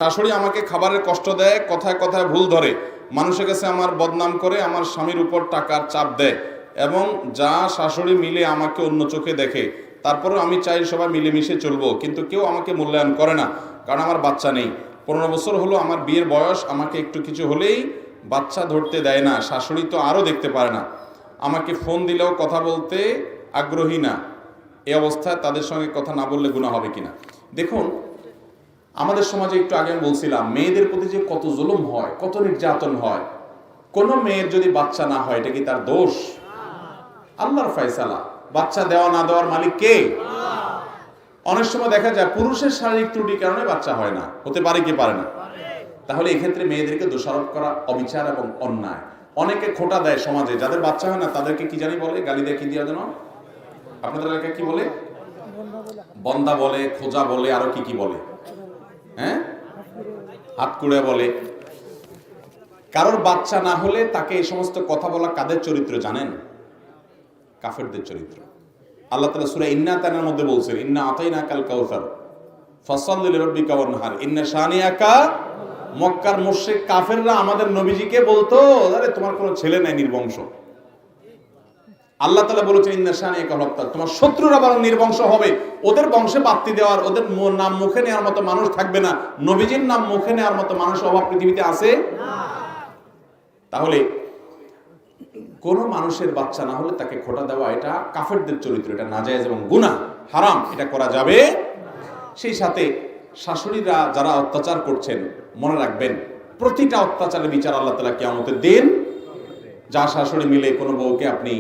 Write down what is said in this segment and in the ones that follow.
শাশুড়ি আমাকে খাবারের কষ্ট দেয়, কথায় কথায় ভুল ধরে, মানুষের কাছে আমার বদনাম করে, আমার স্বামীর উপর টাকার চাপ দেয় এবং যা শাশুড়ি মিলে আমাকে অন্য চোখে দেখে। তারপরেও আমি চাই সবাই মিলেমিশে চলবো, কিন্তু কেউ আমাকে মূল্যায়ন করে না, কারণ আমার বাচ্চা নেই। 15 বছর হলো আমার বিয়ের বয়স, আমাকে একটু কিছু হলেই বাচ্চা ধরতে দেয় না। শাশুড়ি তো আরও দেখতে পারে না, আমাকে ফোন দিলেও কথা বলতে আগ্রহী না। এই অবস্থায় তাদের সঙ্গে কথা না বললে গুনাহ হবে কিনা? দেখুন, আমাদের সমাজে একটু আগে আমি বলছিলাম, মেয়েদের প্রতি যে কত জুলুম হয়, কত নির্যাতন হয়। কোন মেয়ের যদি বাচ্চা না হয়, এটা কি তার দোষ? আল্লাহর ফয়সালা। বাচ্চা দেওয়া না দেওয়ার মালিক কে? অনেক সময় দেখা যায় পুরুষের শারীরিক ত্রুটির কারণে বাচ্চা হয় না, হতে পারে কি পারে না। তাহলে এক্ষেত্রে মেয়েদেরকে দোষারোপ করা অবিচার এবং অন্যায়। অনেকে খোঁটা দেয় সমাজে, যাদের বাচ্চা হয় না তাদেরকে কি জানি বলে, গালি দেয়, কি দিয়ে যেন আপনাদের এলাকায় কি বলে, বন্দা বলে, খোঁজা বলে, আরো কি কি বলে, হ্যাঁ, হাত কুড়ে বলে। কারোর বাচ্চা না হলে তাকে এই সমস্ত কথা বলা কাদের চরিত্র জানেন? কাফেরদের চরিত্র। আল্লাহ তাআলা সূরা ইন্না তানার মধ্যে বলছেন, ইন্না আতাইনাকাল কাউসার ফাসাল্লি লিরাব্বিকা ওয়ানহার ইন্না শানিয়াকা। মক্কার মুশরিক কাফেররা আমাদের নবীজিকে বলতো, আরে তোমার কোনো ছেলে নাই, নির্বংশ। আল্লাহ তাআলা বলেছেন, ইন্না শানিয়াকা হত্তা, তোমার শত্রুরা বরং নির্বংশ হবে। ওদের বংশে বাত্তি দেওয়ার, ওদের নাম মুখে নেওয়ার মতো মানুষ থাকবে না। নবীজির নাম মুখে নেওয়ার মতো মানুষ অভাব পৃথিবীতে আছে না। তাহলে কোন মানুষের বাচ্চা না হলে তাকে খোঁটা দেওয়া, এটা কাফেরদের চরিত্র, এটা নাজায়েজ এবং গুনাহ, হারাম, এটা করা যাবে। সেই সাথে শাশুড়িরা যারা অত্যাচার করছেন, মনে রাখবেন প্রতিটা অত্যাচারের বিচার আল্লাহ তাআলা কিয়ামতের দিন। যা শাশুড়ি মিলে কোনো বউকে আপনি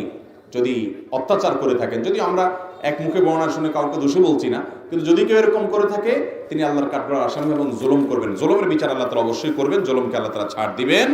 যদি অত্যাচার করে থাকেন, যদি আমরা এক মুখে বর্ণনা শুনে কাউকে দোষী বলছি না, কিন্তু যদি কেউ এরকম করে থাকে, তিনি আল্লাহর কাঠগড়ার আসামি এবং জুলুম করবেন। জুলুমের বিচার আল্লাহ তাআলা অবশ্যই করবেন, জুলুমকে আল্লাহ তাআলা ছাড় দিবেন